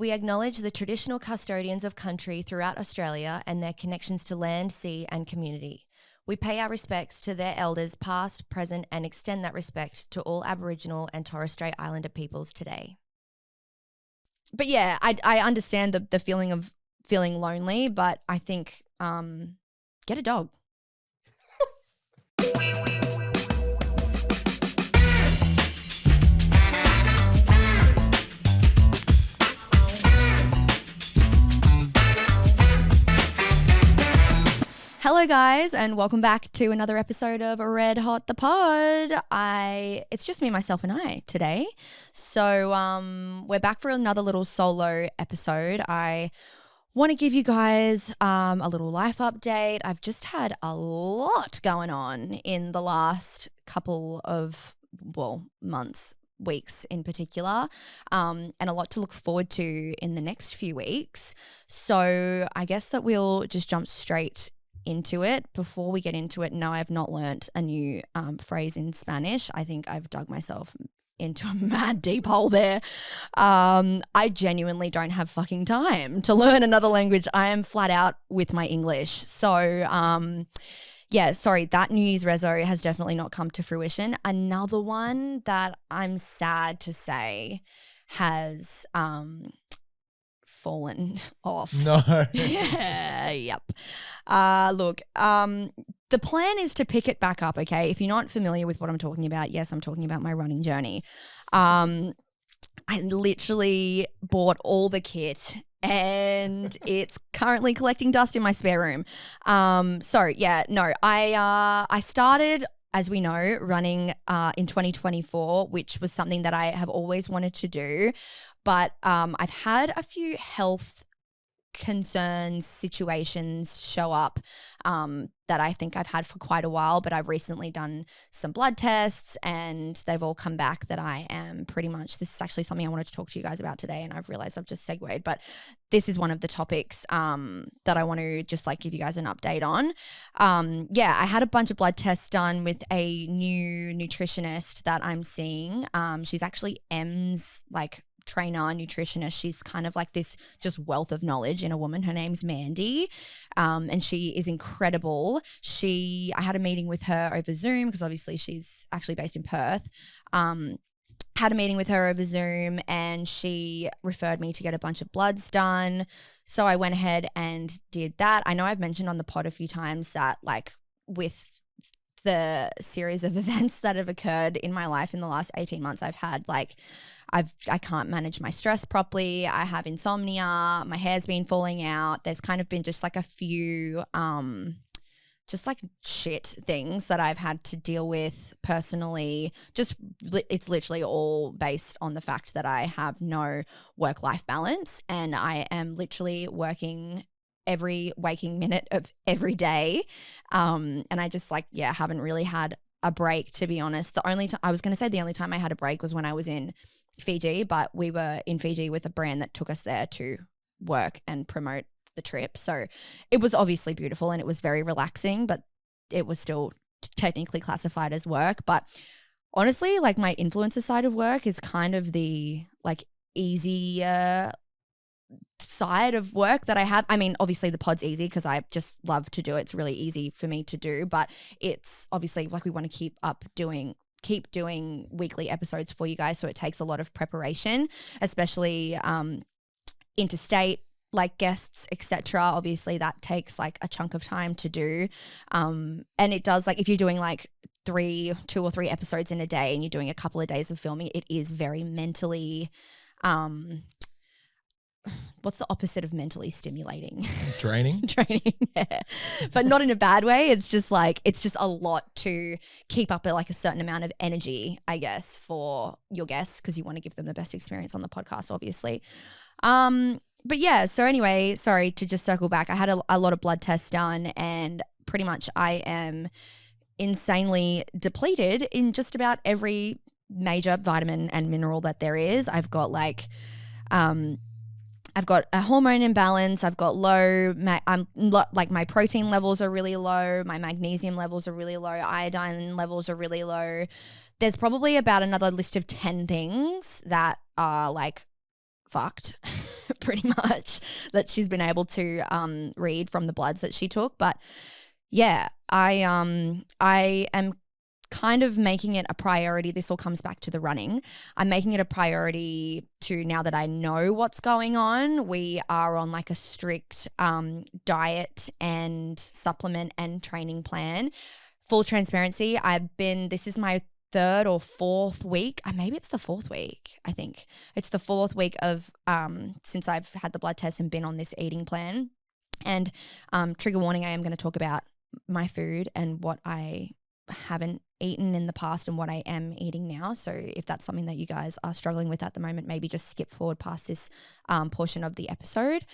We acknowledge the traditional custodians of country throughout Australia and their connections to land, sea and community. We pay our respects to their elders past, present and extend that respect to all Aboriginal and Torres Strait Islander peoples today. But yeah, I understand the feeling of feeling lonely, but I think get a dog. Hello guys and welcome back to another episode of Red Hot the Pod. It's just me, myself and I today. So we're back for another little solo episode. I want to give you guys a little life update. I've just had a lot going on in the last couple of, months, weeks in particular, and a lot to look forward to in the next few weeks. So I guess that we'll just jump straight into it. Before we get into it, no, I have not learnt a new phrase in Spanish. I think I've dug myself into a mad deep hole there. I genuinely don't have fucking time to learn another language. I am flat out with my English. So yeah, sorry, that New Year's reso has definitely not come to fruition. Another one that I'm sad to say has fallen off. No. Yeah, yep. Look, the plan is to pick it back up, okay? If you're not familiar with what I'm talking about, yes, I'm talking about my running journey. I literally bought all the kit and it's currently collecting dust in my spare room. So yeah, no, I started, as we know, running in 2024, which was something that I have always wanted to do. But I've had a few health concerns, situations show up that I think I've had for quite a while, but I've recently done some blood tests and they've all come back that I am pretty much, this is actually something I wanted to talk to you guys about today and I've realized I've just segued, but this is one of the topics that I want to just like give you guys an update on. Yeah, I had a bunch of blood tests done with a new nutritionist that I'm seeing. She's actually M's like trainer, nutritionist. She's kind of like this just wealth of knowledge in a woman. Her name's Mandy, and she is incredible. I had a meeting with her over Zoom because obviously she's actually based in Perth. Had a meeting with her over Zoom and she referred me to get a bunch of bloods done. So I went ahead and did that. I know I've mentioned on the pod a few times that like with the series of events that have occurred in my life in the last 18 months, I've had like, I can't manage my stress properly. I have insomnia. My hair's been falling out. There's kind of been just like a few, just like shit things that I've had to deal with personally. It's literally all based on the fact that I have no work-life balance and I am literally working every waking minute of every day. And I just like, yeah, haven't really had a break, to be honest. The only time I had a break was when I was in Fiji, but we were in Fiji with a brand that took us there to work and promote the trip. So it was obviously beautiful and it was very relaxing, but it was still technically classified as work. But honestly, like my influencer side of work is kind of the like easier side of work that I have. I mean, obviously the pod's easy because I just love to do it. It's really easy for me to do, but it's obviously like we want to keep doing weekly episodes for you guys. So it takes a lot of preparation, especially interstate like guests, etc. Obviously that takes like a chunk of time to do. And it does, like if you're doing like 2 or 3 episodes in a day and you're doing a couple of days of filming, it is very mentally what's the opposite of mentally stimulating? Draining. Draining, yeah. But not in a bad way. It's just a lot to keep up at like a certain amount of energy, I guess, for your guests because you want to give them the best experience on the podcast, obviously. But yeah, so anyway, sorry to just circle back. I had a lot of blood tests done and pretty much I am insanely depleted in just about every major vitamin and mineral that there is. I've got like I've got a hormone imbalance. I've got like my protein levels are really low. My magnesium levels are really low. Iodine levels are really low. There's probably about another list of 10 things that are like fucked pretty much, that she's been able to read from the bloods that she took. But yeah, I am kind of making it a priority. This all comes back to the running. I'm making it a priority to, now that I know what's going on, we are on like a strict diet and supplement and training plan. Full transparency, this is my third or fourth week. Maybe it's the fourth week. I think it's the fourth week of since I've had the blood test and been on this eating plan. And trigger warning, I am going to talk about my food and what I haven't eaten in the past and what I am eating now. So if that's something that you guys are struggling with at the moment, maybe just skip forward past this portion of the episode.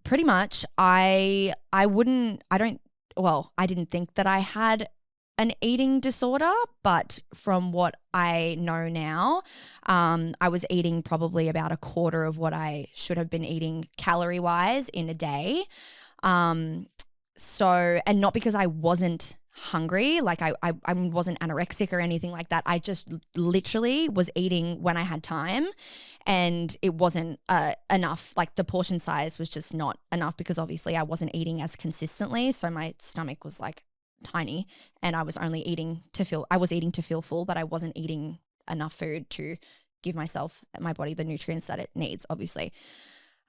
Pretty much, I didn't think that I had an eating disorder, but from what I know now, I was eating probably about a quarter of what I should have been eating calorie-wise in a day. So, and not because I wasn't hungry, like I wasn't anorexic or anything like that. I just literally was eating when I had time, and it wasn't enough. Like the portion size was just not enough, because obviously I wasn't eating as consistently. So my stomach was like tiny, and I was only eating to feel full, but I wasn't eating enough food to give my body the nutrients that it needs, obviously.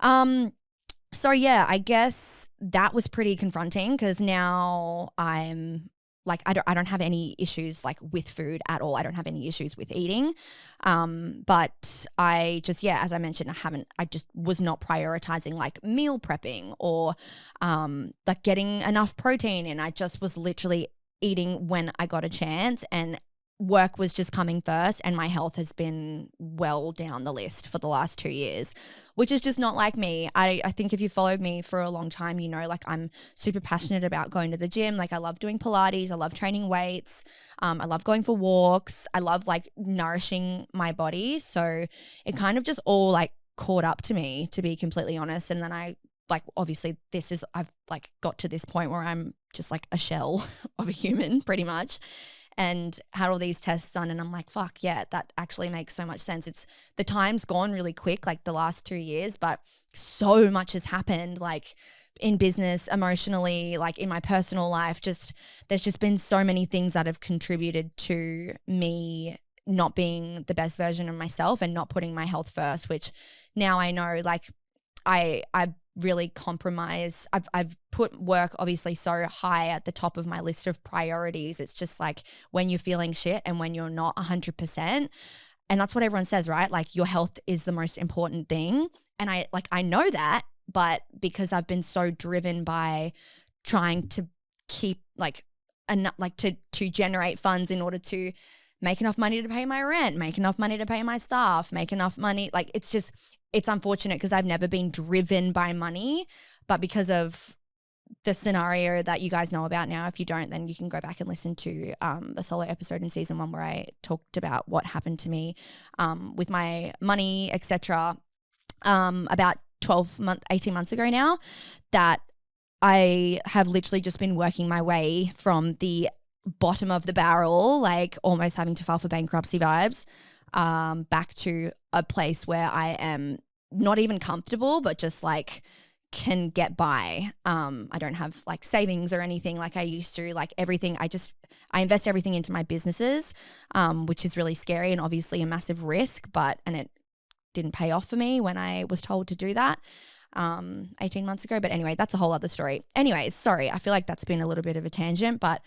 So yeah, I guess that was pretty confronting, because now I'm like, I don't have any issues like with food at all. I don't have any issues with eating. But I just, yeah, as I mentioned, I just was not prioritizing like meal prepping or like getting enough protein. And I just was literally eating when I got a chance, and work was just coming first, and my health has been well down the list for the last 2 years, which is just not like me. I think if you followed me for a long time, you know, like I'm super passionate about going to the gym. Like I love doing Pilates. I love training weights. I love going for walks. I love like nourishing my body. So it kind of just all like caught up to me, to be completely honest. And then obviously I've like got to this point where I'm just like a shell of a human pretty much, and had all these tests done, and I'm like, fuck yeah, that actually makes so much sense. The time's gone really quick, like the last 2 years, but so much has happened, like in business, emotionally, like in my personal life. There's just been so many things that have contributed to me not being the best version of myself and not putting my health first, which now I know, like I really compromise. I've put work obviously so high at the top of my list of priorities. It's just like when you're feeling shit and when you're not 100%, and that's what everyone says, right? Like your health is the most important thing. And I know that, but because I've been so driven by trying to keep to generate funds in order to make enough money to pay my rent, make enough money to pay my staff, make enough money. Like it's unfortunate because I've never been driven by money, but because of the scenario that you guys know about now, if you don't, then you can go back and listen to the solo episode in season 1 where I talked about what happened to me with my money, etc. About 18 months ago now, that I have literally just been working my way from the bottom of the barrel, like almost having to file for bankruptcy vibes, back to a place where I am not even comfortable, but just like can get by. I don't have like savings or anything like I used to. Like everything, I invest everything into my businesses, which is really scary and obviously a massive risk, and it didn't pay off for me when I was told to do that 18 months ago. But anyway, that's a whole other story. Anyways, sorry, I feel like that's been a little bit of a tangent, but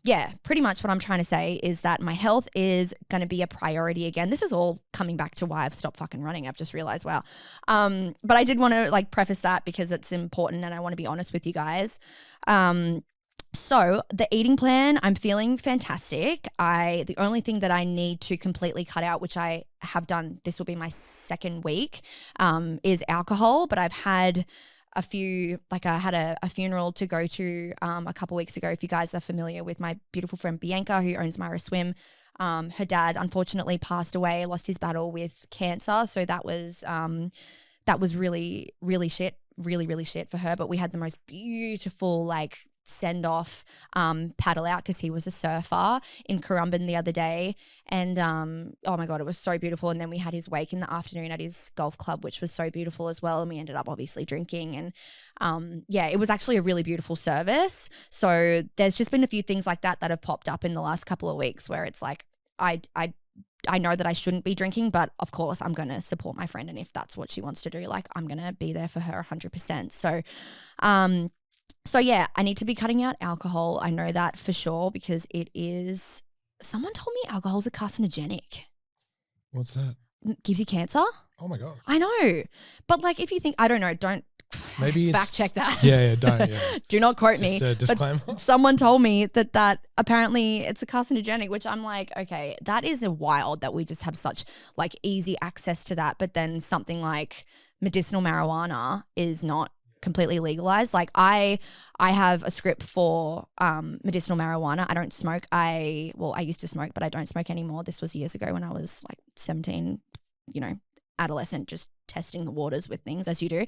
yeah, pretty much what I'm trying to say is that my health is going to be a priority again. This is all coming back to why I've stopped fucking running. I've just realized, wow. But I did want to like preface that because it's important and I want to be honest with you guys. So the eating plan, I'm feeling fantastic. The only thing that I need to completely cut out, which I have done, this will be my second week, is alcohol. But I've had a few, like I had a funeral to go to a couple weeks ago. If you guys are familiar with my beautiful friend Bianca, who owns Myra Swim, her dad unfortunately passed away, lost his battle with cancer. So that was really, really shit, really, really shit for her. But we had the most beautiful like send off paddle out because he was a surfer in Currumbin the other day. And oh my God, it was so beautiful. And then we had his wake in the afternoon at his golf club, which was so beautiful as well. And we ended up obviously drinking. And yeah, it was actually a really beautiful service. So there's just been a few things like that have popped up in the last couple of weeks where it's like, I know that I shouldn't be drinking, but of course I'm going to support my friend. And if that's what she wants to do, like I'm going to be there for her 100%. So yeah, I need to be cutting out alcohol. I know that for sure because someone told me alcohol's a carcinogenic. What's that? Gives you cancer. Oh my God. I know. But like if you think, I don't know, don't maybe fact check that. Yeah, don't. Yeah. Do not quote me. Just a disclaimer. But someone told me that apparently it's a carcinogenic, which I'm like, okay, that is a wild that we just have such like easy access to that. But then something like medicinal marijuana is not completely legalized. Like I have a script for medicinal marijuana. I don't smoke. I used to smoke, but I don't smoke anymore. This was years ago when I was like 17, adolescent, just testing the waters with things as you do,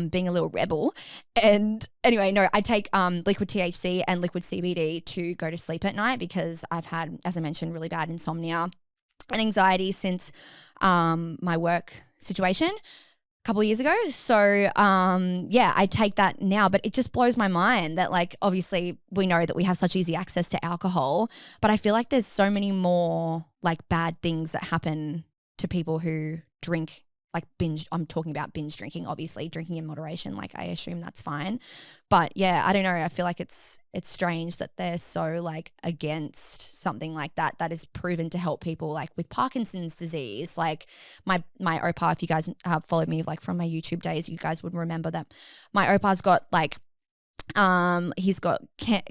being a little rebel. And anyway, no, I take liquid THC and liquid CBD to go to sleep at night because I've had, as I mentioned, really bad insomnia and anxiety since my work situation a couple of years ago. So yeah, I take that now, but it just blows my mind that like obviously we know that we have such easy access to alcohol, but I feel like there's so many more like bad things that happen to people who drink, like binge. I'm talking about binge drinking, obviously drinking in moderation. Like I assume that's fine, but yeah, I don't know. I feel like it's strange that they're so like against something like that is proven to help people like with Parkinson's disease. Like my opa, if you guys have followed me like from my YouTube days, you guys would remember that my opa's got like he's got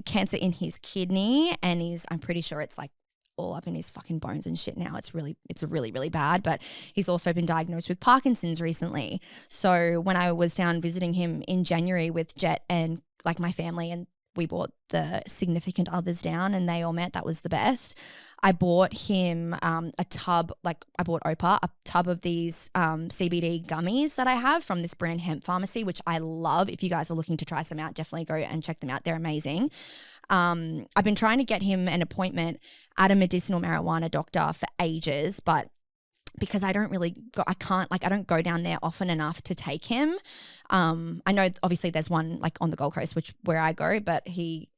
cancer in his kidney, and I'm pretty sure it's like all up in his fucking bones and shit now. It's really, really bad. But he's also been diagnosed with Parkinson's recently. So when I was down visiting him in January with Jet and like my family, and we brought the significant others down and they all met, that was the best. I bought him a tub, like I bought Opa a tub of these CBD gummies that I have from this brand Hemp Pharmacy, which I love. If you guys are looking to try some out, definitely go and check them out. They're amazing. I've been trying to get him an appointment at a medicinal marijuana doctor for ages, but because I don't go down there often enough to take him. I know obviously there's one like on the Gold Coast, where I go, but he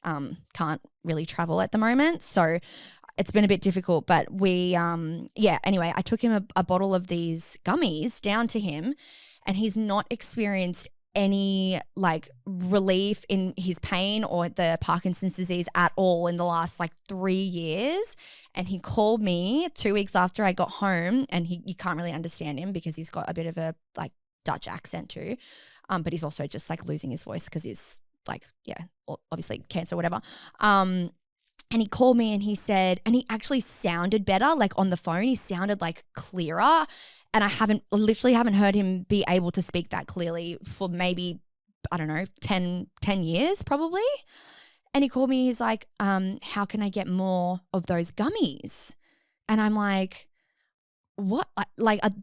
can't really travel at the moment. So it's been a bit difficult, but anyway, I took him a bottle of these gummies down to him, and he's not experienced any like relief in his pain or the Parkinson's disease at all in the last like 3 years. And he called me 2 weeks after I got home, and you can't really understand him because he's got a bit of a like Dutch accent too. But he's also just like losing his voice because he's like, obviously cancer or whatever. And he called me and he said, and he actually sounded better, like on the phone, he sounded like clearer. And I literally haven't heard him be able to speak that clearly for maybe, I don't know, 10 years probably. And he called me, he's like, how can I get more of those gummies? And I'm like, what?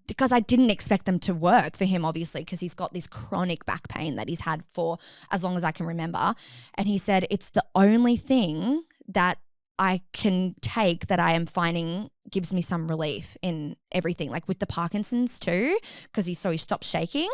Because I didn't expect them to work for him, obviously, because he's got this chronic back pain that he's had for as long as I can remember. And he said, it's the only thing that I can take that I am finding gives me some relief in everything, like with the Parkinson's too, because he stopped shaking,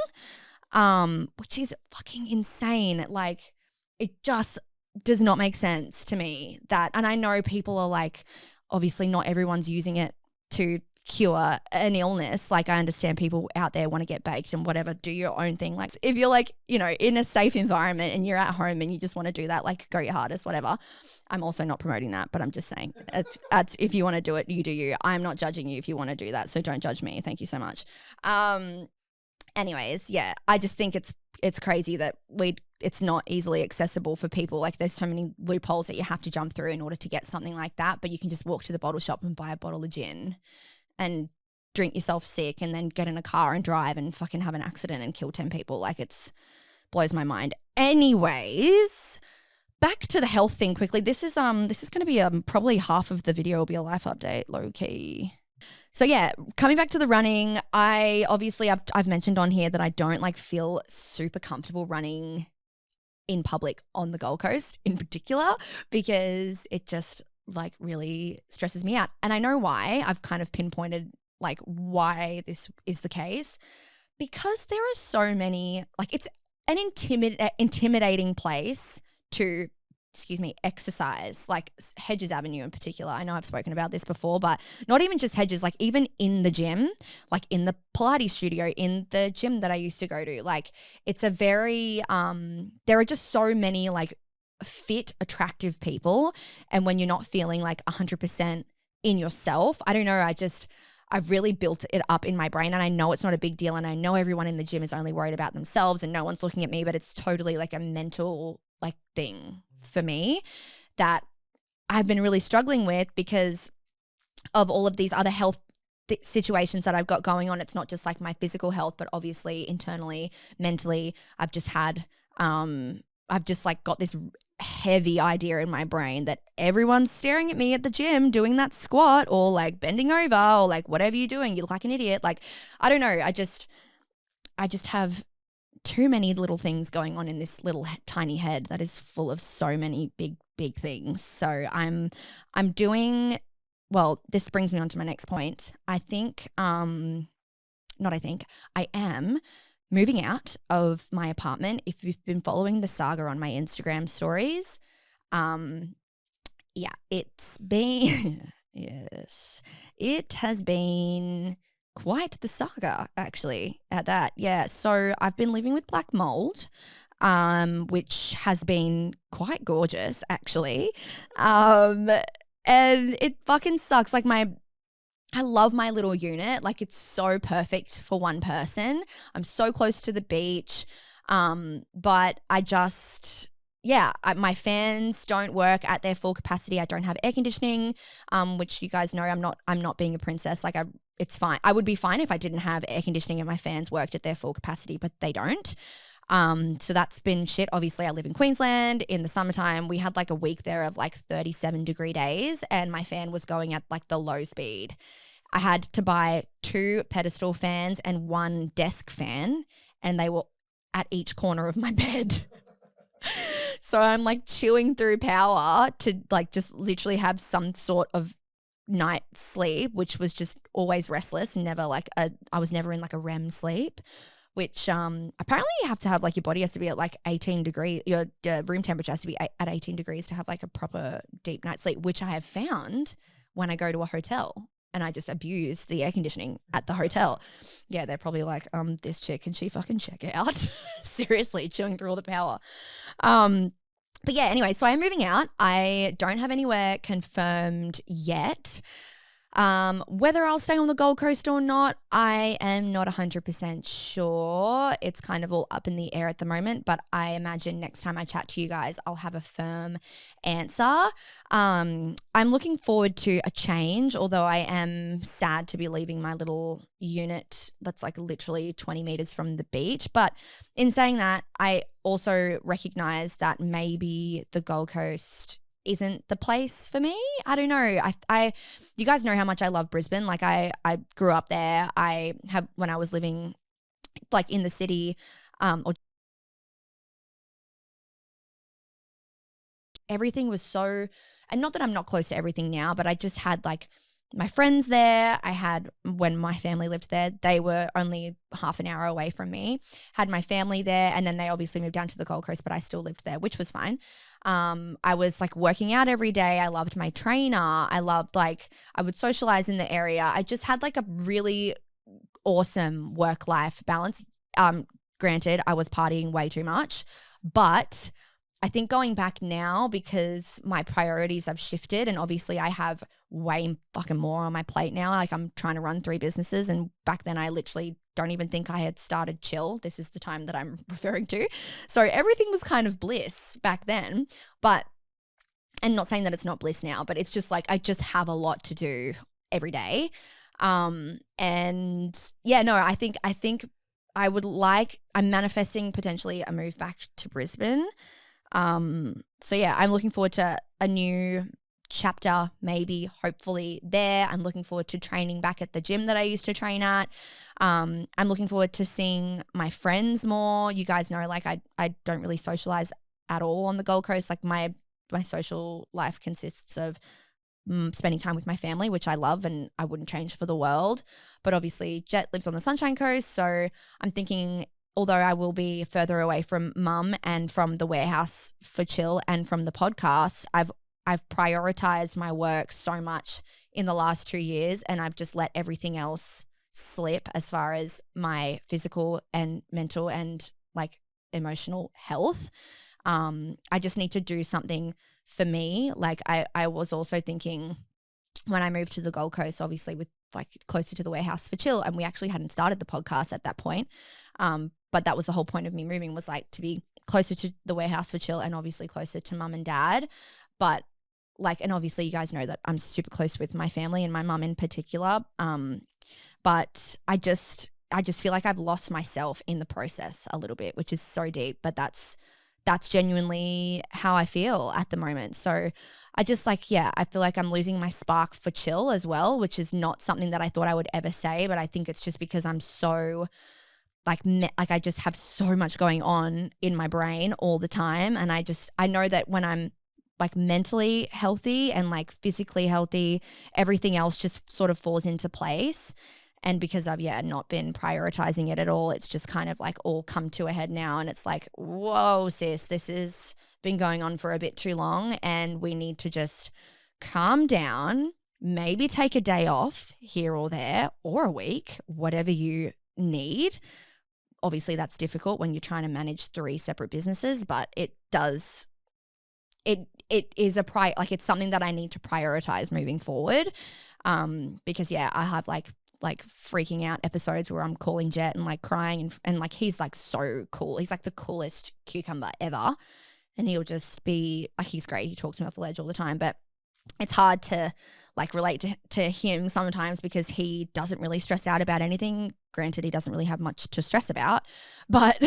which is fucking insane. Like it just does not make sense to me and I know people are like, obviously not everyone's using it to cure an illness. Like I understand people out there want to get baked and whatever, do your own thing. Like if you're like, in a safe environment and you're at home and you just want to do that, like go your hardest, whatever. I'm also not promoting that, but I'm just saying if you want to do it, you do you. I'm not judging you if you want to do that. So don't judge me. Thank you so much. Anyways, yeah, I just think it's crazy that it's not easily accessible for people. Like there's so many loopholes that you have to jump through in order to get something like that. But you can just walk to the bottle shop and buy a bottle of gin and drink yourself sick and then get in a car and drive and fucking have an accident and kill 10 people. Like blows my mind. Anyways, back to the health thing quickly. This is going to be probably half of the video will be a life update, low key. So yeah, coming back to the running, I've mentioned on here that I don't like feel super comfortable running in public on the Gold Coast in particular, because it just like really stresses me out. And I know why. I've kind of pinpointed like why this is the case, because there are so many, like it's an intimidating place to exercise, like Hedges Avenue in particular. I know I've spoken about this before, but not even just Hedges, like even in the gym, like in the Pilates studio, in the gym that I used to go to, like it's a very, there are just so many like fit, attractive people. And when you're not feeling like 100% in yourself, I don't know, I've really built it up in my brain, and I know it's not a big deal, and I know everyone in the gym is only worried about themselves and no one's looking at me, but it's totally like a mental like thing for me that I've been really struggling with because of all of these other health situations that I've got going on. It's not just like my physical health, but obviously internally, mentally, I've just like got this heavy idea in my brain that everyone's staring at me at the gym doing that squat or like bending over or like whatever you're doing, you look like an idiot. Like, I don't know. I just have too many little things going on in this little tiny head that is full of so many big things. So I'm doing, well, this brings me on to my next point. I am moving out of my apartment. If you've been following the saga on my Instagram stories, it's been, yes, it has been quite the saga actually at that. Yeah. So I've been living with black mold, which has been quite gorgeous actually. And it fucking sucks. Like I love my little unit. Like it's so perfect for one person. I'm so close to the beach. But my fans don't work at their full capacity. I don't have air conditioning, which you guys know I'm not being a princess. Like it's fine. I would be fine if I didn't have air conditioning and my fans worked at their full capacity, but they don't. So that's been shit. Obviously, I live in Queensland. In the summertime, we had like a week there of like 37-degree days, and my fan was going at like the low speed. I had to buy 2 pedestal fans and 1 desk fan, and they were at each corner of my bed. So I'm like chewing through power to like just literally have some sort of night sleep, which was just always restless. I was never in like a REM sleep, which apparently you have to have like your body has to be at like 18 degrees, your room temperature has to be at 18 degrees to have like a proper deep night's sleep, which I have found when I go to a hotel and I just abuse the air conditioning at the hotel. Yeah, they're probably like, this chick, can she fucking check out? Seriously, chewing through all the power. But yeah, anyway, so I'm moving out. I don't have anywhere confirmed yet. Whether I'll stay on the Gold Coast or not, I am not 100% sure. It's kind of all up in the air at the moment, but I imagine next time I chat to you guys, I'll have a firm answer. I'm looking forward to a change, although I am sad to be leaving my little unit that's like literally 20 meters from the beach. But in saying that, I also recognize that maybe the Gold Coast isn't the place for me. I don't know. You guys know how much I love Brisbane. Like I grew up there. When I was living like in the city, or everything was so, and not that I'm not close to everything now, but I just had like my friends there. When my family lived there, they were only half an hour away from me, had my family there. And then they obviously moved down to the Gold Coast, but I still lived there, which was fine. I was like working out every day. I loved my trainer. I would socialize in the area. I just had like a really awesome work-life balance. Granted, I was partying way too much, but I think going back now, because my priorities have shifted and obviously I have way fucking more on my plate now. Like I'm trying to run 3 businesses, and back then I literally don't even think I had started Chille. This is the time that I'm referring to. So everything was kind of bliss back then, and not saying that it's not bliss now, but it's just like I just have a lot to do every day. And yeah, no, I think I'm manifesting potentially a move back to Brisbane. So yeah, I'm looking forward to a new chapter, maybe, hopefully there. I'm looking forward to training back at the gym that I used to train at. I'm looking forward to seeing my friends more. You guys know, like I don't really socialize at all on the Gold Coast. Like my social life consists of spending time with my family, which I love and I wouldn't change for the world. But obviously Jet lives on the Sunshine Coast. So I'm thinking, although I will be further away from mum and from the warehouse for Chille and from the podcast, I've prioritized my work so much in the last 2 years, and I've just let everything else slip as far as my physical and mental and like emotional health. I just need to do something for me. Like I was also thinking when I moved to the Gold Coast, obviously with like closer to the warehouse for Chille, and we actually hadn't started the podcast at that point. But that was the whole point of me moving, was like to be closer to the warehouse for Chille and obviously closer to mum and dad. But like, and obviously you guys know that I'm super close with my family and my mum in particular. But I just feel like I've lost myself in the process a little bit, which is so deep, but that's genuinely how I feel at the moment. So I just like, yeah, I feel like I'm losing my spark for Chille as well, which is not something that I thought I would ever say, but I think it's just because I'm so like I just have so much going on in my brain all the time. And I know that when I'm like mentally healthy and like physically healthy, everything else just sort of falls into place. And because I've, not been prioritizing it at all, it's just kind of like all come to a head now. And it's like, whoa, sis, this has been going on for a bit too long and we need to just calm down, maybe take a day off here or there or a week, whatever you need. Obviously, that's difficult when you're trying to manage 3 separate businesses, but it is it's something that I need to prioritize moving forward. Because I have like freaking out episodes where I'm calling Jet and like crying and like he's like so cool. He's like the coolest cucumber ever. And he'll just be like, he's great. He talks me off the ledge all the time, but it's hard to like relate to him sometimes because he doesn't really stress out about anything. Granted, he doesn't really have much to stress about, but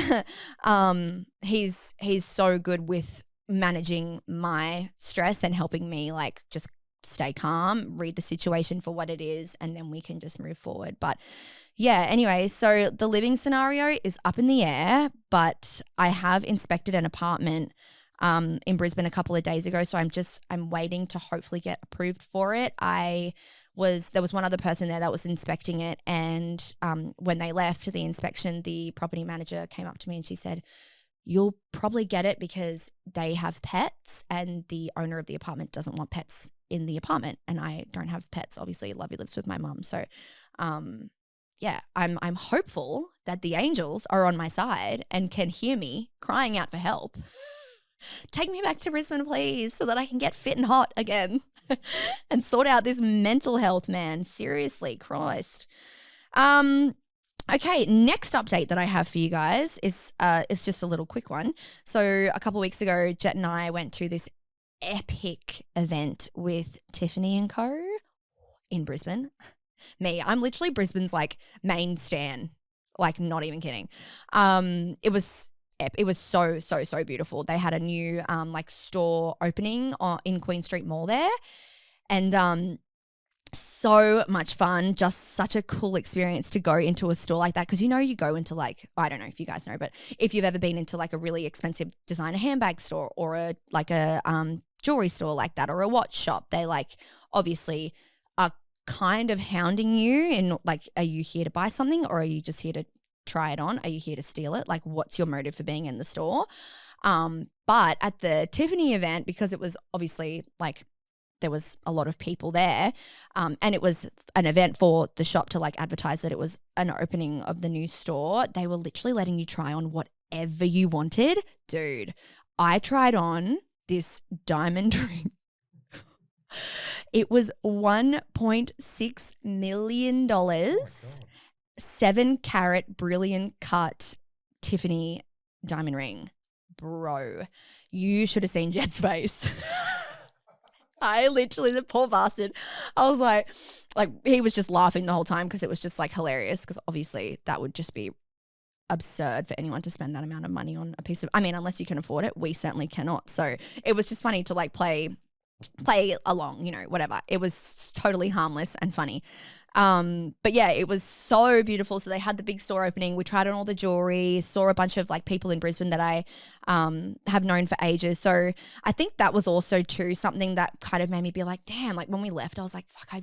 he's so good with managing my stress and helping me like just stay calm, read the situation for what it is, and then we can just move forward. But yeah, anyway, so the living scenario is up in the air, but I have inspected an apartment in Brisbane a couple of days ago. So I'm waiting to hopefully get approved for it. There was one other person there that was inspecting it. And when they left the inspection, the property manager came up to me and she said, "You'll probably get it because they have pets and the owner of the apartment doesn't want pets in the apartment." And I don't have pets. Obviously, Lovey lives with my mum. So, I'm hopeful that the angels are on my side and can hear me crying out for help. Take me back to Brisbane, please, so that I can get fit and hot again and sort out this mental health, man. Seriously, Christ. Okay, next update that I have for you guys is it's just a little quick one. So a couple of weeks ago, Jet and I went to this epic event with Tiffany and Co. in Brisbane. I'm literally Brisbane's like main stan, like not even kidding. It was so beautiful. They had a new like store opening in Queen Street Mall there, and so much fun. Just such a cool experience to go into a store like that, because you go into like, I don't know if you guys know, but if you've ever been into like a really expensive designer handbag store or a jewelry store like that or a watch shop, they like obviously are kind of hounding you and like, are you here to buy something or are you just here to try it on? Are you here to steal it? Like, what's your motive for being in the store? But at the Tiffany event, because it was obviously like there was a lot of people there, and it was an event for the shop to like advertise that it was an opening of the new store, they were literally letting you try on whatever you wanted. Dude, I tried on this diamond ring. It was $1.6 million. 7-carat brilliant cut Tiffany diamond ring. Bro, you should have seen Jet's face. I literally, the poor bastard, I was like he was just laughing the whole time because it was just like hilarious, because obviously that would just be absurd for anyone to spend that amount of money on a piece of, I mean, unless you can afford it, we certainly cannot. So it was just funny to like play along, whatever. It was totally harmless and funny. But yeah, it was so beautiful. So they had the big store opening. We tried on all the jewelry, saw a bunch of like people in Brisbane that I have known for ages. So I think that was also too something that kind of made me be like, damn, like when we left, I was like, fuck, I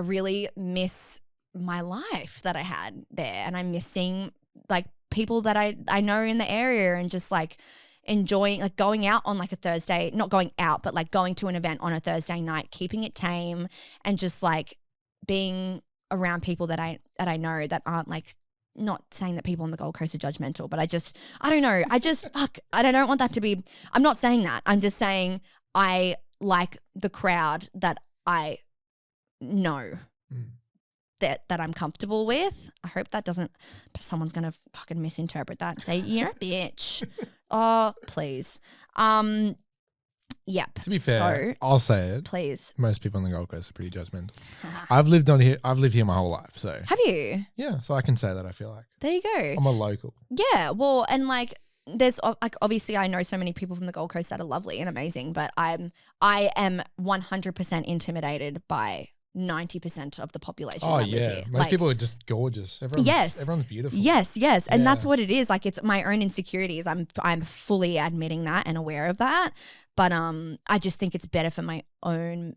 really miss my life that I had there. And I'm missing like people that I know in the area and just like enjoying like going out on like a Thursday, not going out, but like going to an event on a Thursday night, keeping it tame and just like being around people that I know that aren't like, not saying that people on the Gold Coast are judgmental, but I don't know. Fuck, I don't want that to be, I'm not saying that. I'm just saying I like the crowd that I know that I'm comfortable with. I hope that doesn't, someone's going to fucking misinterpret that and say, you're a bitch. Oh, please. Yep. To be fair, so, I'll say it. Please. Most people on the Gold Coast are pretty judgmental. I've lived here my whole life, so. Have you? Yeah, so I can say that I feel like. There you go. I'm a local. Yeah, well, and like there's like obviously I know so many people from the Gold Coast that are lovely and amazing, but I am 100% intimidated by 90% of the population. Oh that live yeah, here. most like, people are just gorgeous. Everyone's beautiful. Yes, and that's what it is. Like it's my own insecurities. I'm fully admitting that and aware of that. But I just think it's better for my own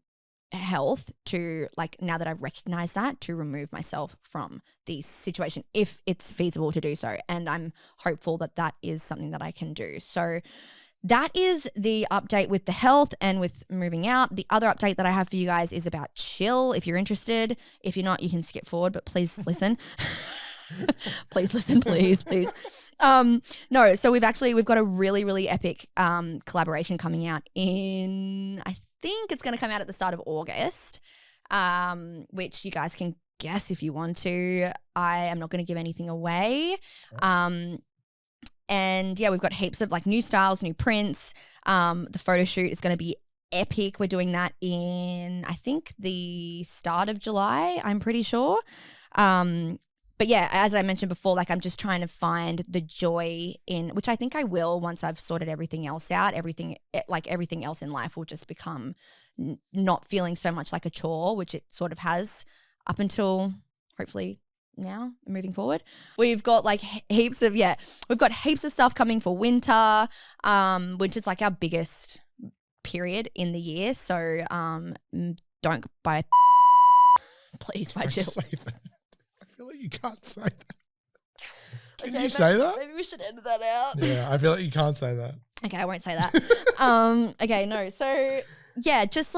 health to like, now that I've recognized that, to remove myself from the situation if it's feasible to do so. And I'm hopeful that that is something that I can do. So that is the update with the health and with moving out. The other update that I have for you guys is about Chille. If you're interested, if you're not, you can skip forward, but please listen. Please listen, please. No, so we've got a really, really epic collaboration coming out in, I think it's going to come out at the start of August, which you guys can guess if you want to. I am not going to give anything away. And yeah, we've got heaps of like new styles, new prints. The photo shoot is going to be epic. We're doing that in, I think, the start of July, I'm pretty sure. But yeah, as I mentioned before, like I'm just trying to find the joy in, which I think I will once I've sorted everything else out. Everything else in life will just become not feeling so much like a chore, which it sort of has up until hopefully now moving forward. We've got like heaps of stuff coming for winter, which is like our biggest period in the year. So don't buy please buy Chille. Say that. I feel like you can't say that. Can you say that? Maybe we should edit that out. Yeah, I feel like you can't say that. Okay, I won't say that. Okay, no. So yeah, just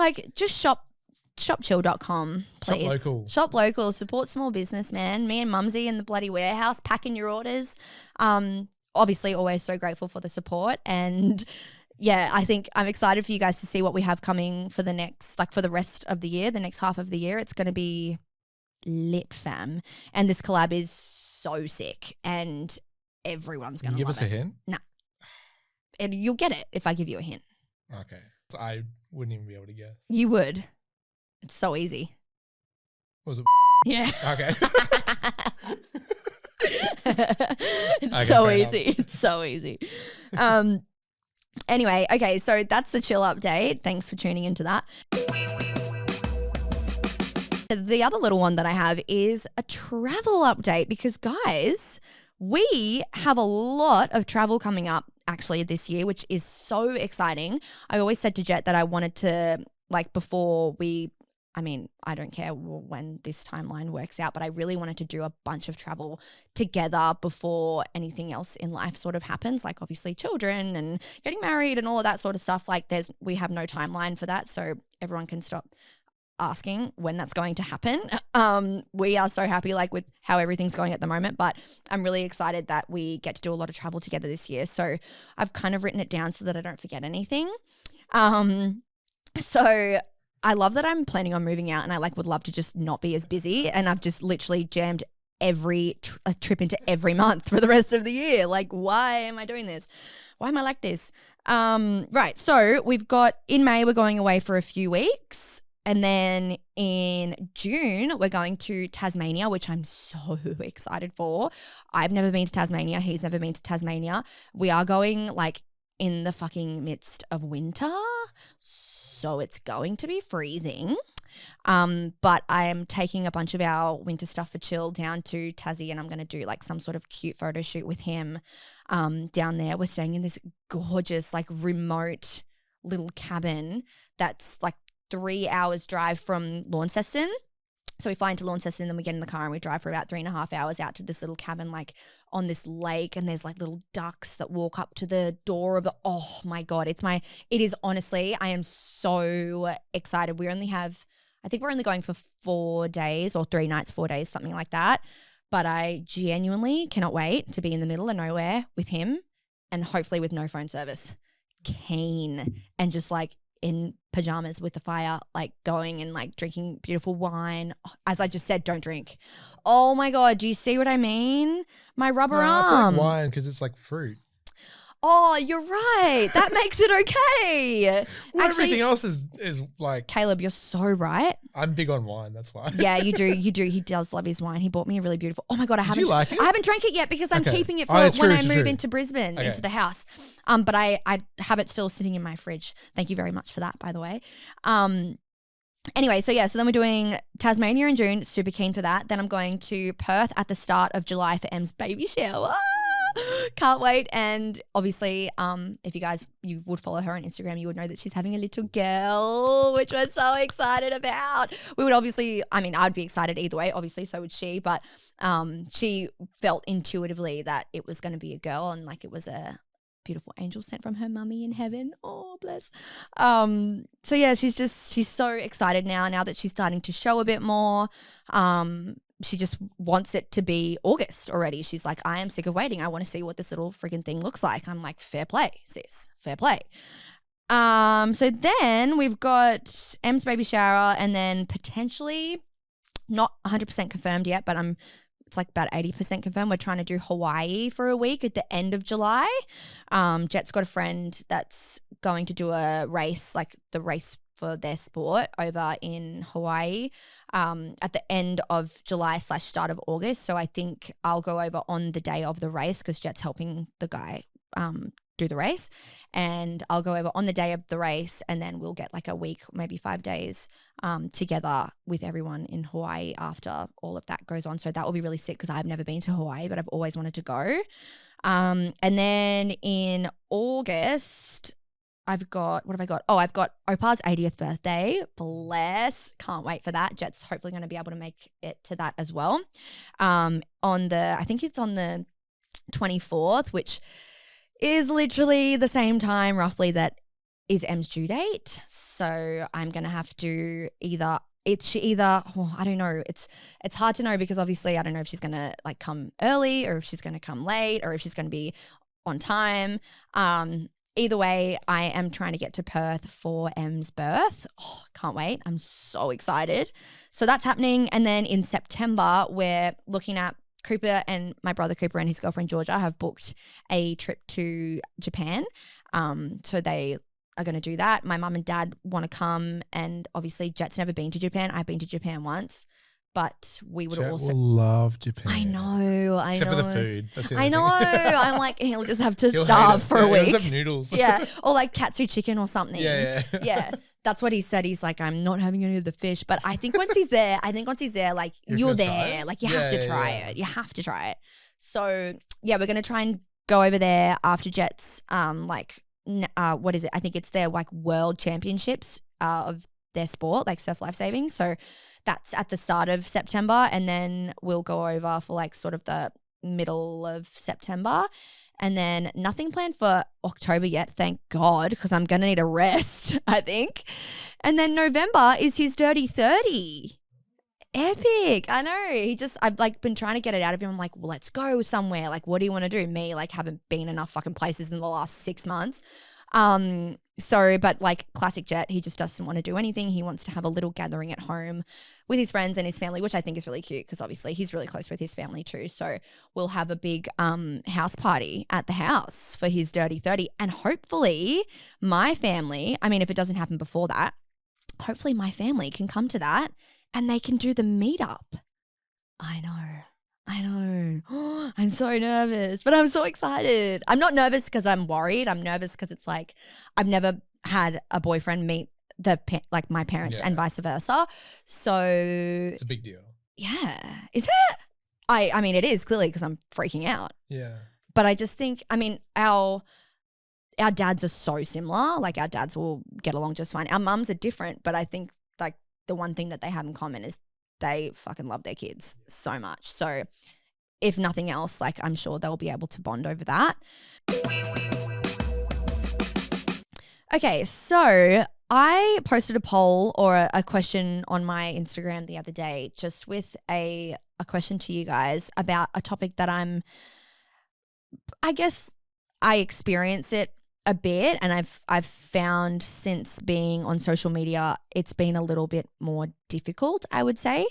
shopchille.com, please. Shop local. Support small business, man. Me and Mumsy in the bloody warehouse packing your orders. Obviously always so grateful for the support, and yeah, I think I'm excited for you guys to see what we have coming for the next, like for the rest of the year, the next half of the year. It's going to be lit, fam. And this collab is so sick and everyone's going to love it. Give us a hint? Nah. And you'll get it if I give you a hint. Okay. So I wouldn't even be able to guess. You would. It's so easy. Was it? Yeah. Okay. It's okay, so easy. It's so easy. Anyway, okay, so that's the Chille update. Thanks for tuning into that. The other little one that I have is a travel update because, guys, we have a lot of travel coming up actually this year, which is so exciting. I always said to Jet that I wanted to, like, I don't care when this timeline works out, but I really wanted to do a bunch of travel together before anything else in life sort of happens, like obviously children and getting married and all of that sort of stuff. Like we have no timeline for that, so everyone can stop asking when that's going to happen. We are so happy like with how everything's going at the moment, but I'm really excited that we get to do a lot of travel together this year. So I've kind of written it down so that I don't forget anything. So I love that I'm planning on moving out and I would love to just not be as busy, and I've just literally jammed every trip into every month for the rest of the year. Like, why am I doing this? Why am I like this? Right. So we've got in May, we're going away for a few weeks. And then in June, we're going to Tasmania, which I'm so excited for. I've never been to Tasmania. He's never been to Tasmania. We are going like in the fucking midst of winter. So it's going to be freezing. But I am taking a bunch of our winter stuff for Chille down to Tassie, and I'm going to do like some sort of cute photo shoot with him down there. We're staying in this gorgeous like remote little cabin that's like 3 hours drive from Launceston. So we fly into Launceston and then we get in the car and we drive for about 3.5 hours out to this little cabin like on this lake, and there's like little ducks that walk up to the door of the, oh my God, it is honestly, I am so excited. I think we're only going for 4 days or 3 nights, 4 days, something like that. But I genuinely cannot wait to be in the middle of nowhere with him and hopefully with no phone service. Keen and just like in pajamas with the fire, like going and like drinking beautiful wine. As I just said, don't drink. Oh my God, do you see what I mean? My rubber I feel arm. like wine because it's like fruit. Oh, you're right. That makes it okay. Well, everything else is like. Caleb, you're so right. I'm big on wine. That's why. Yeah, you do. You do. He does love his wine. He bought me a really beautiful. Oh my God, I you like it? haven't drank it yet because I'm keeping it for when I move into Brisbane, into the house. But I have it still sitting in my fridge. Thank you very much for that, by the way. Anyway, so then we're doing Tasmania in June. Super keen for that. Then I'm going to Perth at the start of July for Em's baby shower. Can't wait. And obviously, if you would follow her on Instagram, you would know that she's having a little girl, which we're so excited about. We would obviously, I'd be excited either way, obviously, so would she. But she felt intuitively that it was going to be a girl and like it was a beautiful angel sent from her mummy in heaven. Oh, bless. So yeah, she's so excited now that she's starting to show a bit more. She just wants it to be August already. She's like, I am sick of waiting. I want to see what this little freaking thing looks like. I'm like, fair play, sis, fair play. So then we've got Em's baby shower and then potentially not 100% confirmed yet, but it's like about 80% confirmed. We're trying to do Hawaii for a week at the end of July. Jet's got a friend that's going to do a race, like the race for their sport over in Hawaii at the end of July / start of August. So I think I'll go over on the day of the race because Jet's helping the guy do the race, and I'll go over on the day of the race, and then we'll get like a week, maybe 5 days together with everyone in Hawaii after all of that goes on. So that will be really sick because I've never been to Hawaii, but I've always wanted to go. And then in August, I've got Opa's 80th birthday. Bless. Can't wait for that. Jet's hopefully going to be able to make it to that as well. I think it's on the 24th, which is literally the same time roughly that is Em's due date. So I'm going to have to I don't know. It's hard to know because obviously I don't know if she's going to like come early or if she's going to come late or if she's going to be on time. Either way, I am trying to get to Perth for Em's birth. Oh, can't wait. I'm so excited. So that's happening. And then in September, we're looking at Cooper and my brother Cooper and his girlfriend Georgia have booked a trip to Japan. So they are going to do that. My mum and dad want to come, and obviously Jet's never been to Japan. I've been to Japan once. But we would Jet also will love Japan. I know. Except for the food. That's the I only know. thing. I'm like, he'll just have to starve for a week. He'll just have noodles. Yeah. Or like katsu chicken or something. Yeah. Yeah. That's what he said. He's like, I'm not having any of the fish. But I think once he's there, like you're there. Like you have to try it. You have to try it. So yeah, we're going to try and go over there after Jet's what is it? I think it's their like world championships of their sport, like surf life saving. So that's at the start of September, and then we'll go over for like sort of the middle of September, and then nothing planned for October yet, thank God, because I'm going to need a rest, I think. And then November is his dirty 30. Epic. I know. I've like been trying to get it out of him. I'm like, well, let's go somewhere. Like, what do you want to do? Me, like, haven't been enough fucking places in the last 6 months. But like classic Jet, he just doesn't want to do anything. He wants to have a little gathering at home with his friends and his family, which I think is really cute because obviously he's really close with his family too. So we'll have a big house party at the house for his dirty 30. And hopefully my family, if it doesn't happen before that, hopefully my family can come to that and they can do the meetup. I know. I'm so nervous, but I'm so excited. I'm not nervous because I'm worried. I'm nervous because it's like I've never had a boyfriend meet like my parents and Yeah. vice versa. So It's a big deal. yeah, is it? I mean, it is clearly because I'm freaking out. Yeah. But I just think, I mean, our dads are so similar. Like our dads will get along just fine. Our mums are different, but I think like the one thing that they have in common is they fucking love their kids so much. So if nothing else, like I'm sure they'll be able to bond over that. Okay, so I posted a poll or a question on my Instagram the other day just with a question to you guys about a topic that I guess I experience it a bit, and I've found since being on social media it's been a little bit more difficult, I would say.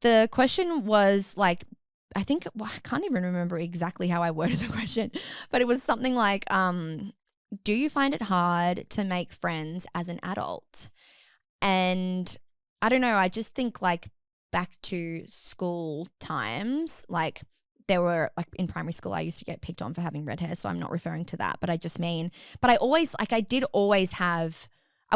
The question was like, I can't even remember exactly how I worded the question, but it was something like, do you find it hard to make friends as an adult? And I don't know, I just think like back to school times, like there were like in primary school, I used to get picked on for having red hair. So I'm not referring to that, but I just mean, but I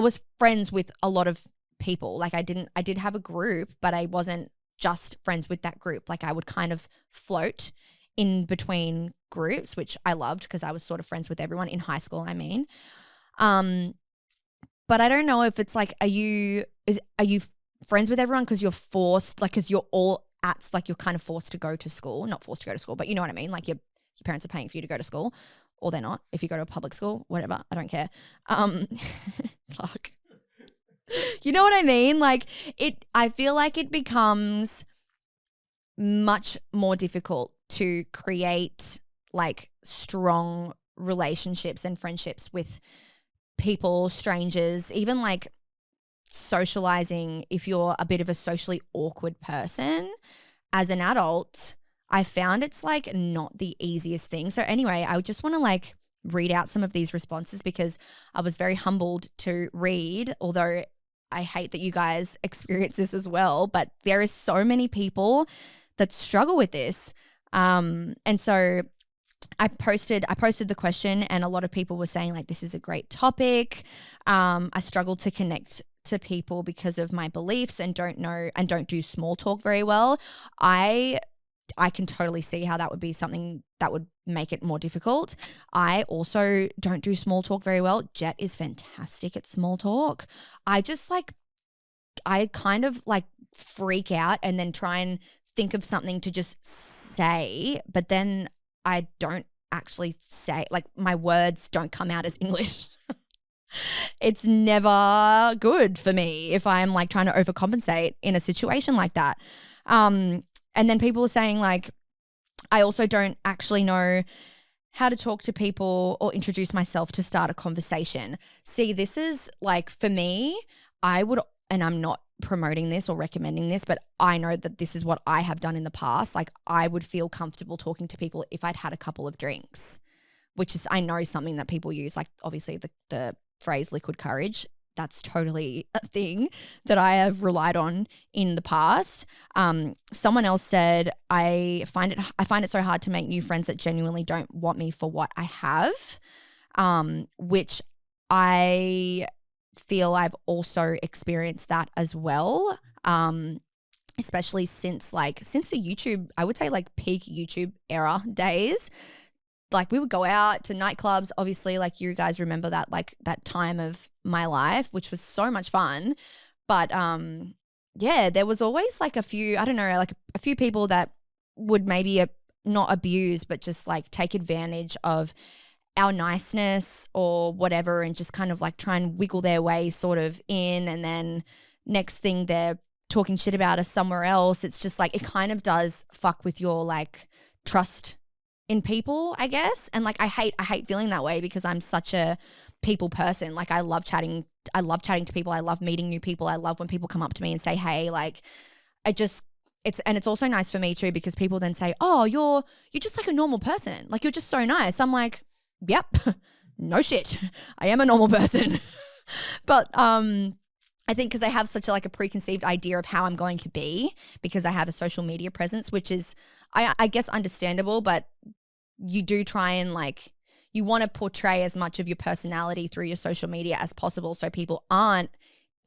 was friends with a lot of people. Like I did have a group, but I wasn't just friends with that group. Like I would kind of float in between groups, which I loved because I was sort of friends with everyone in high school, I mean. But I don't know if it's like, are you friends with everyone because you're forced, like because you're all at, like you're kind of forced to go to school, not forced to go to school, but you know what I mean? Like your parents are paying for you to go to school, or they're not. If you go to a public school, whatever, I don't care. Fuck. You know what I mean? Like I feel like it becomes much more difficult to create like strong relationships and friendships with people, strangers, even like socializing if you're a bit of a socially awkward person as an adult. I found it's like not the easiest thing. So anyway, I just want to like read out some of these responses because I was very humbled to read, although I hate that you guys experience this as well, but there is so many people that struggle with this. And so I posted the question and a lot of people were saying like, this is a great topic. I struggle to connect to people because of my beliefs and don't do small talk very well. I can totally see how that would be something that would make it more difficult. I also don't do small talk very well. Jet is fantastic at small talk. I kind of like freak out and then try and think of something to just say, but then I don't actually say, like my words don't come out as English. It's never good for me if I'm like trying to overcompensate in a situation like that. And then people are saying like, I also don't actually know how to talk to people or introduce myself to start a conversation. See, this is like for me, and I'm not promoting this or recommending this, but I know that this is what I have done in the past. Like I would feel comfortable talking to people if I'd had a couple of drinks, which is, I know, something that people use, like obviously the phrase liquid courage. That's totally a thing that I have relied on in the past. Someone else said, I find it so hard to make new friends that genuinely don't want me for what I have, which I feel I've also experienced that as well. Especially since the YouTube, I would say like peak YouTube era days. Like we would go out to nightclubs, obviously, like you guys remember that, like that time of my life, which was so much fun. But yeah, there was always like a few, I don't know, like a few people that would maybe not abuse, but just like take advantage of our niceness or whatever and just kind of like try and wiggle their way sort of in. And then next thing they're talking shit about us somewhere else. It's just like, it kind of does fuck with your like trust in people, I guess. And like I hate feeling that way because I'm such a people person. Like I love chatting to people. I love meeting new people. I love when people come up to me and say, hey, like it's also nice for me too because people then say, oh, you're just like a normal person. Like you're just so nice. I'm like, yep, no shit. I am a normal person. But I think because I have such a preconceived idea of how I'm going to be because I have a social media presence, which is, I guess, understandable, but you do try and like, you want to portray as much of your personality through your social media as possible so people aren't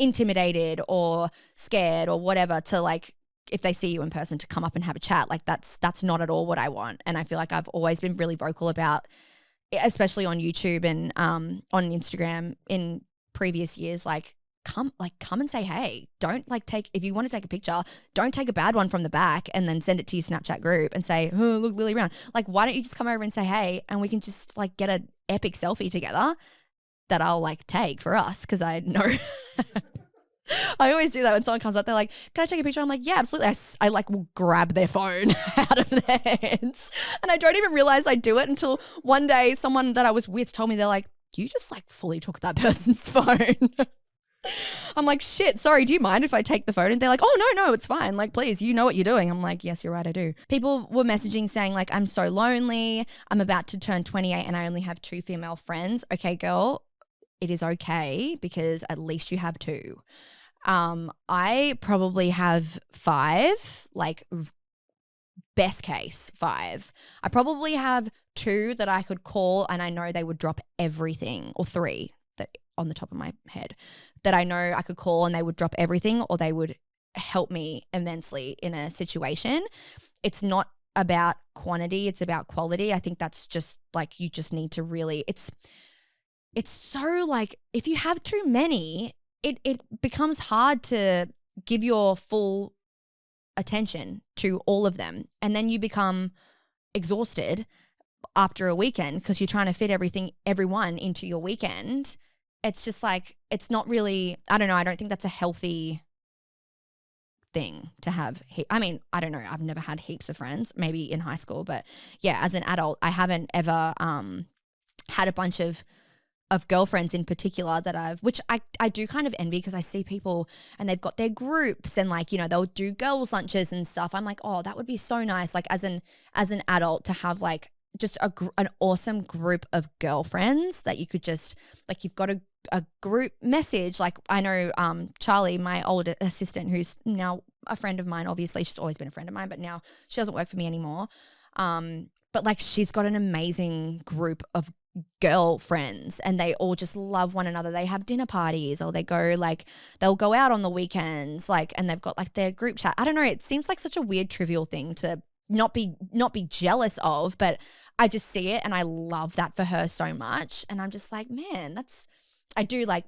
intimidated or scared or whatever to like, if they see you in person, to come up and have a chat. Like that's not at all what I want. And I feel like I've always been really vocal about, especially on YouTube and on Instagram in previous years, like come and say hey. Don't like if you want to take a picture, don't take a bad one from the back and then send it to your Snapchat group and say, oh, look, Lily Brown. Like, why don't you just come over and say hey, and we can just like get an epic selfie together that I'll like take for us, because I know I always do that when someone comes up. They're like, can I take a picture? I'm like, yeah, absolutely. I like will grab their phone out of their hands, and I don't even realize I do it until one day someone that I was with told me, they're like, you just like fully took that person's phone. I'm like, shit, sorry, do you mind if I take the phone? And they're like, oh, no, it's fine. Like, please, you know what you're doing. I'm like, yes, you're right, I do. People were messaging saying like, I'm so lonely. I'm about to turn 28 and I only have 2 female friends. Okay, girl, it is okay, because at least you have 2. I probably have 5, like best case 5. I probably have 2 that I could call and I know they would drop everything, or 3 that on the top of my head that I know I could call and they would drop everything, or they would help me immensely in a situation. It's not about quantity, it's about quality. I think that's just like, you just need to really, it's so like, if you have too many, it becomes hard to give your full attention to all of them. And then you become exhausted after a weekend because you're trying to fit everyone into your weekend. It's just like, it's not really, I don't know, I don't think that's a healthy thing to have. I mean, I don't know, I've never had heaps of friends, maybe in high school, but yeah, as an adult, I haven't ever had a bunch of girlfriends in particular that which I do kind of envy, because I see people and they've got their groups and like, you know, they'll do girls' lunches and stuff. I'm like, oh, that would be so nice. Like as an adult to have like just an awesome group of girlfriends that you could just like, you've got a group message. Like I know Chille, my old assistant, who's now a friend of mine, obviously she's always been a friend of mine, but now she doesn't work for me anymore. But like she's got an amazing group of girlfriends and they all just love one another. They have dinner parties, or they'll go out on the weekends, like, and they've got like their group chat. I don't know, it seems like such a weird trivial thing to not be jealous of, but I just see it and I love that for her so much. And I'm just like, man, I do like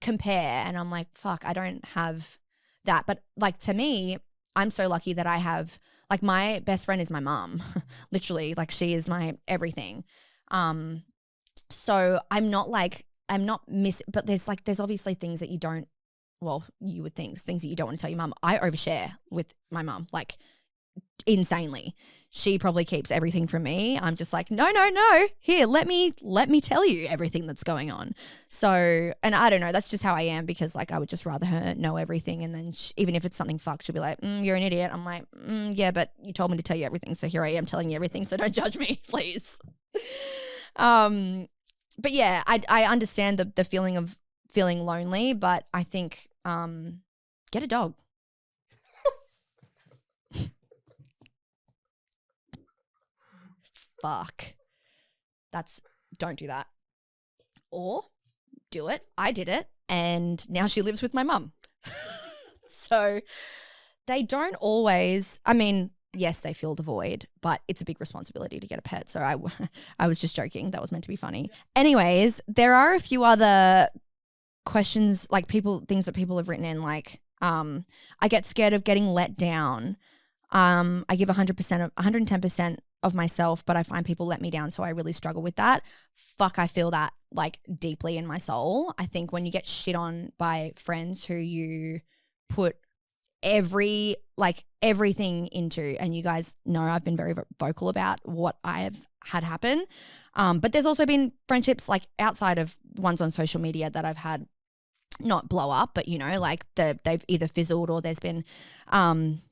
compare and I'm like, fuck, I don't have that. But like to me, I'm so lucky that I have, like, my best friend is my mom. Literally, like she is my everything. So I'm not but there's obviously things that you don't, well, you would think things that you don't want to tell your mum. I overshare with my mum, like insanely. She probably keeps everything from me. I'm just like, no. Here, let me tell you everything that's going on. So, and I don't know, that's just how I am, because like I would just rather her know everything. And then even if it's something fucked, she'll be like, you're an idiot. I'm like, yeah, but you told me to tell you everything. So here I am telling you everything. So don't judge me, please. But yeah, I understand the feeling of feeling lonely, but I think get a dog. Fuck. Don't do that. Or do it. I did it, and now she lives with my mum. So they don't always, I mean, yes, they fill the void, but it's a big responsibility to get a pet. So I was just joking. That was meant to be funny. Anyways, there are a few other questions, like things that people have written in, like, I get scared of getting let down. I give 110% of myself, but I find people let me down. So I really struggle with that. Fuck, I feel that like deeply in my soul. I think when you get shit on by friends who you put everything into, and you guys know I've been very vocal about what I've had happen. But there's also been friendships like outside of ones on social media that I've had not blow up, but you know, like they've either fizzled or there's been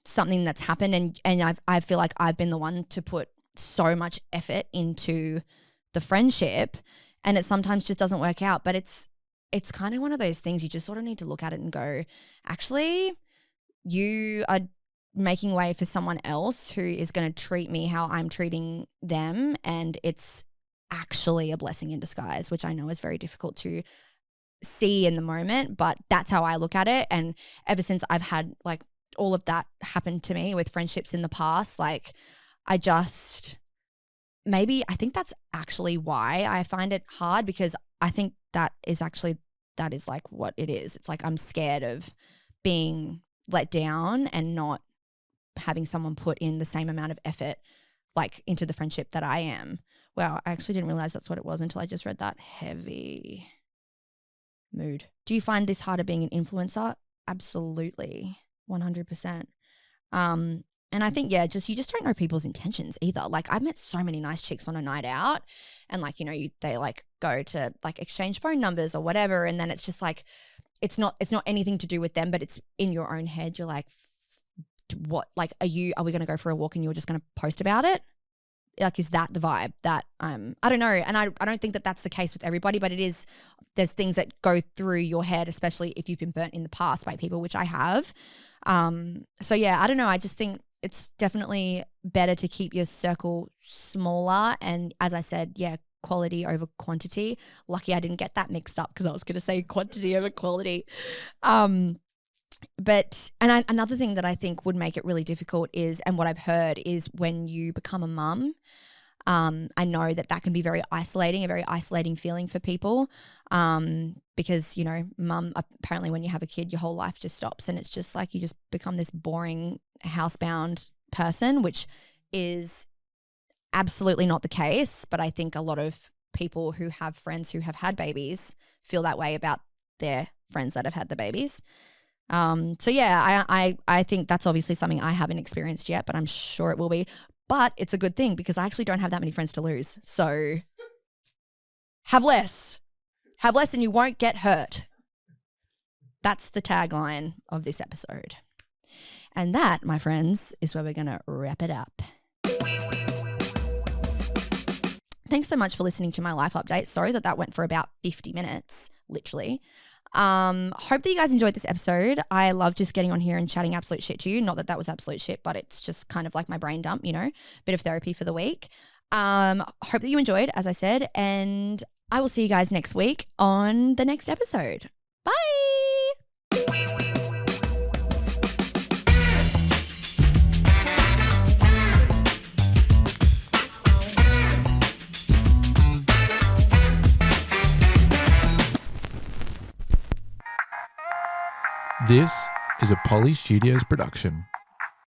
something that's happened, and I feel like I've been the one to put so much effort into the friendship, and it sometimes just doesn't work out. But it's kind of one of those things you just sort of need to look at it and go, actually, you are making way for someone else who is going to treat me how I'm treating them, and it's actually a blessing in disguise, which I know is very difficult to see in the moment, but that's how I look at it. And ever since I've had like all of that happen to me with friendships in the past, like I think that's actually why I find it hard, because I think that is like what it is. It's like I'm scared of being let down and not having someone put in the same amount of effort like into the friendship that I am. Wow, I actually didn't realize that's what it was until I just read that. Heavy mood. Do you find this harder being an influencer? Absolutely. 100%. And I think, you just don't know people's intentions either. Like I've met so many nice chicks on a night out and like, they like go to like exchange phone numbers or whatever. And then it's just like, it's not anything to do with them, but it's in your own head. You're like, what, like, are we going to go for a walk and you're just going to post about it? Like, is that the vibe that I don't know. And I don't think that that's the case with everybody, but there's things that go through your head, especially if you've been burnt in the past by people, which I have. So yeah, I don't know. I just think it's definitely better to keep your circle smaller. And as I said, quality over quantity. Lucky I didn't get that mixed up because I was going to say quantity over quality. But another thing that I think would make it really difficult is, and what I've heard is when you become a mum, I know that can be a very isolating feeling for people, because, mum, apparently when you have a kid, your whole life just stops and it's just like you just become this boring housebound person, which is absolutely not the case. But I think a lot of people who have friends who have had babies feel that way about their friends that have had the babies. So yeah, I think that's obviously something I haven't experienced yet, but I'm sure it will be. But it's a good thing because I actually don't have that many friends to lose. So have less and you won't get hurt. That's the tagline of this episode. And that, my friends, is where we're going to wrap it up. Thanks so much for listening to my life update. Sorry that went for about 50 minutes, literally. Hope that you guys enjoyed this episode. I love just getting on here and chatting absolute shit to you. Not that was absolute shit, but it's just kind of like my brain dump, bit of therapy for the week. Hope that you enjoyed, as I said, and I will see you guys next week on the next episode. Bye. This is a Poly Studios production.